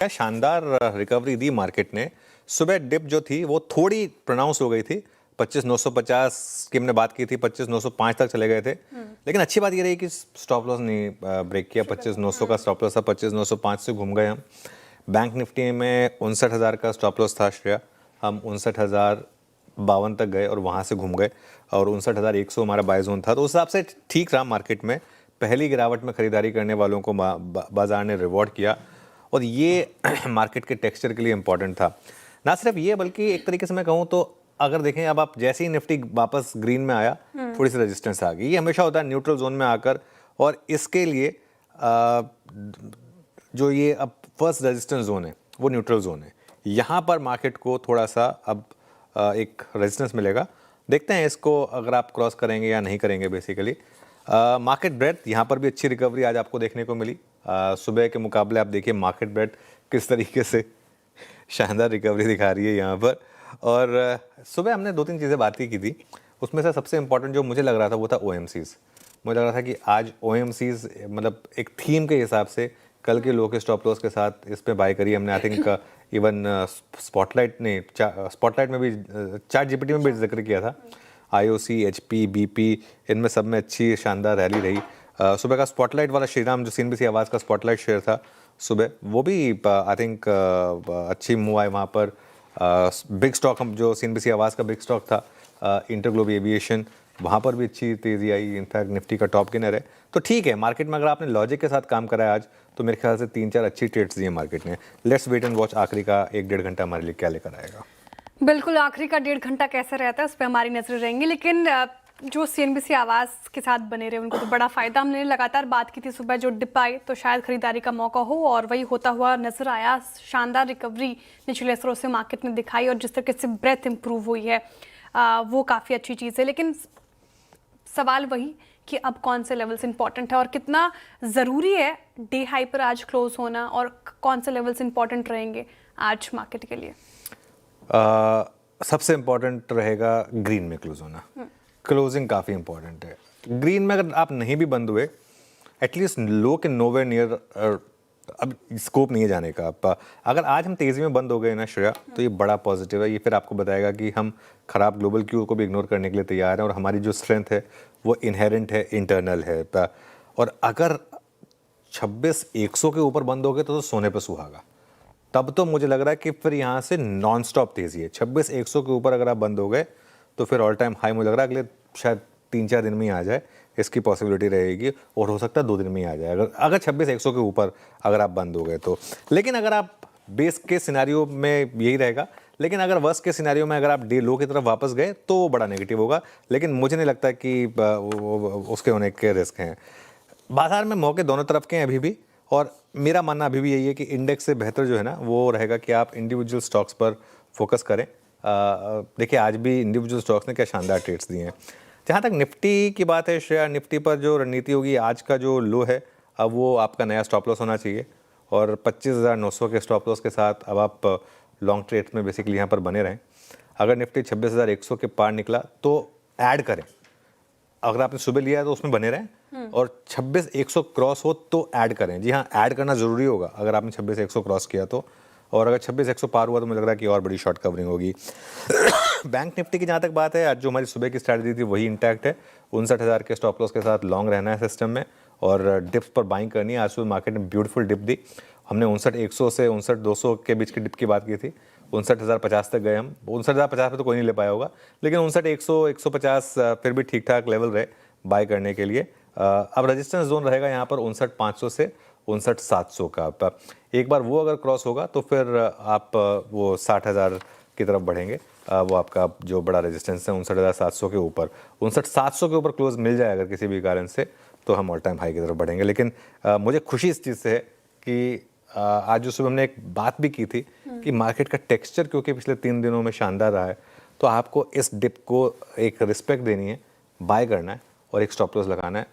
शानदार रिकवरी दी मार्केट ने। सुबह डिप जो थी वो थोड़ी प्रोनाउंस हो गई थी, 25,950 की हमने बात की थी, 25,905 तक चले गए थे। लेकिन अच्छी बात ये रही कि स्टॉप लॉस नहीं ब्रेक किया। 25,900 का स्टॉप लॉस था, 25,905 से घूम गए हम। बैंक निफ्टी में 59,000 का स्टॉप लॉस था श्रेया, हम 59,052 तक गए और वहाँ से घूम गए, और 59,100 हमारा बाय जोन था। तो उस हिसाब से ठीक रहा मार्केट में। पहली गिरावट में खरीदारी करने वालों को बाजार ने रिवॉर्ड किया, और ये मार्केट के टेक्सचर के लिए इम्पॉर्टेंट था। ना सिर्फ ये, बल्कि एक तरीके से मैं कहूँ तो अगर देखें, अब आप जैसे ही निफ्टी वापस ग्रीन में आया, थोड़ी सी रेजिस्टेंस आ गई। ये हमेशा होता है न्यूट्रल जोन में आकर, और इसके लिए जो ये अब फर्स्ट रेजिस्टेंस जोन है वो न्यूट्रल जोन है। यहाँ पर मार्केट को थोड़ा सा अब एक रेजिस्टेंस मिलेगा। देखते हैं इसको अगर आप क्रॉस करेंगे या नहीं करेंगे। बेसिकली मार्केट ब्रेड्थ यहाँ पर भी अच्छी रिकवरी आज आपको देखने को मिली। सुबह के मुकाबले आप देखिए मार्केट ब्रेड्थ किस तरीके से शानदार रिकवरी दिखा रही है यहाँ पर। और सुबह हमने 2-3 चीज़ें बात की थी, उसमें से सबसे इंपॉर्टेंट जो मुझे लग रहा था वो था OMCs। मुझे लग रहा था कि आज OMCs मतलब एक थीम के हिसाब से कल के लो के स्टॉप लॉस के साथ इस पे बाय करी हमने। आई थिंक इवन स्पॉटलाइट में भी, चैट जीपीटी में भी जिक्र किया था। IOC, HP, BP, इनमें सब में अच्छी शानदार रैली रही। सुबह का स्पॉटलाइट वाला श्रीराम जो CNBC आवाज़ का स्पॉटलाइट शेयर था सुबह, वो भी आई थिंक अच्छी मूव आए वहाँ पर। बिग स्टॉक हम जो CNBC आवाज़ का बिग स्टॉक था, इंटरग्लोब एविएशन, वहाँ पर भी अच्छी तेज़ी आई। इनफैक्ट निफ्टी का टॉप गेनर है। तो ठीक है, मार्केट में अगर आपने लॉजिक के साथ काम करा है आज, तो मेरे ख्याल से 3-4 अच्छी ट्रेड्स दिए मार्केट ने। लेट्स वेट एंड वॉच आखिरी का 1-1.5 घंटा हमारे लिए क्या लेकर आएगा। बिल्कुल, आखिरी का 1.5 घंटा कैसा रहता है उस पर हमारी नजर रहेंगी। लेकिन जो CNBC आवाज़ के साथ बने रहे उनको तो बड़ा फ़ायदा। हमने लगातार बात की थी सुबह जो डिप आई तो शायद खरीदारी का मौका हो, और वही होता हुआ नजर आया। शानदार रिकवरी निचले स्तरों से मार्केट ने दिखाई, और जिस तरीके से ब्रेथ इंप्रूव हुई है वो काफ़ी अच्छी चीज़ है। लेकिन सवाल वही कि अब कौन से लेवल्स इंपॉर्टेंट है और कितना ज़रूरी है डे हाई पर आज क्लोज होना, और कौन से लेवल्स इंपॉर्टेंट रहेंगे आज मार्केट के लिए। सबसे इम्पॉर्टेंट रहेगा ग्रीन में क्लोज होना। क्लोजिंग काफ़ी इंपॉर्टेंट है। ग्रीन में अगर आप नहीं भी बंद हुए, एटलीस्ट लो के नोवेयर नियर, अब स्कोप नहीं है जाने का। अगर आज हम तेज़ी में बंद हो गए ना श्रेया, तो ये बड़ा पॉजिटिव है। ये फिर आपको बताएगा कि हम ख़राब ग्लोबल क्यू को भी इग्नोर करने के लिए तैयार हैं, और हमारी जो स्ट्रेंथ है वो इनहेरेंट है, इंटरनल है। और अगर 26,100 के ऊपर बंद हो गए तो सोने पर सुहागा। तब तो मुझे लग रहा है कि फिर यहाँ से नॉन स्टॉप तेज़ी है। 26,100 के ऊपर अगर आप बंद हो गए तो फिर ऑल टाइम हाई मुझे लग रहा है अगले शायद 3-4 दिन में ही आ जाए, इसकी पॉसिबिलिटी रहेगी, और हो सकता है 2 दिन में ही आ जाए अगर 26,100 के ऊपर अगर आप बंद हो गए तो। लेकिन अगर आप बेस के सिनेरियो में यही रहेगा, लेकिन अगर वर्स्ट के सिनेरियो में अगर आप डे लो की तरफ वापस गए तो वो बड़ा नेगेटिव होगा। लेकिन मुझे नहीं लगता कि उसके होने के रिस्क हैं। बाजार में मौके दोनों तरफ के हैं अभी भी, और मेरा मानना अभी भी यही है कि इंडेक्स से बेहतर जो है ना वो रहेगा कि आप इंडिविजुअल स्टॉक्स पर फोकस करें। देखिए आज भी इंडिविजुअल स्टॉक्स ने क्या शानदार ट्रेड्स दिए हैं। जहाँ तक निफ्टी की बात है श्रेया, निफ्टी पर जो रणनीति होगी, आज का जो लो है अब वो आपका नया स्टॉप लॉस होना चाहिए, और 25,900 के स्टॉप लॉस के साथ अब आप लॉन्ग ट्रेड्स में बेसिकली यहाँ पर बने रहें। अगर निफ्टी 26,100 के पार निकला तो ऐड करें। अगर आपने सुबह लिया है तो उसमें बने रहें, और 26,100 क्रॉस हो तो ऐड करें। जी हाँ, ऐड करना ज़रूरी होगा अगर आपने 26,100 क्रॉस किया तो। और अगर 26,100 पार हुआ तो मुझे लग रहा है कि और बड़ी शॉर्ट कवरिंग होगी। बैंक निफ्टी की जहाँ तक बात है, आज जो हमारी सुबह की स्ट्रैटेजी थी वही इंटैक्ट है। 59,000 के स्टॉप लॉस के साथ लॉन्ग रहना है सिस्टम में, और डिप्स पर बाइंग करनी है। आज सुबह मार्केट ने ब्यूटीफुल डिप दी। हमने 59,100 से 59,200 के बीच की डिप की बात की थी। 59,050 तक गए हम। 59,050 पे तो कोई नहीं ले पाया होगा, लेकिन 59,100, 150 फिर भी ठीक ठाक लेवल रहे बाय करने के लिए। अब रेजिस्टेंस जोन रहेगा यहाँ पर 59,500 से 59,700 का। एक बार वो अगर क्रॉस होगा तो फिर आप वो 60,000 की तरफ बढ़ेंगे। वो आपका जो बड़ा रेजिस्टेंस है 59,700 के ऊपर, 59,700 के ऊपर क्लोज मिल जाए अगर किसी भी कारण से, तो हम ऑल टाइम हाई की तरफ बढ़ेंगे। लेकिन मुझे खुशी इस चीज़ से है कि आज जो सुबह हमने एक बात भी की थी कि मार्केट का टेक्सचर क्योंकि पिछले 3 दिनों में शानदार रहा है, तो आपको इस डिप को एक रिस्पेक्ट देनी है, बाय करना है और एक स्टॉप लॉस लगाना है।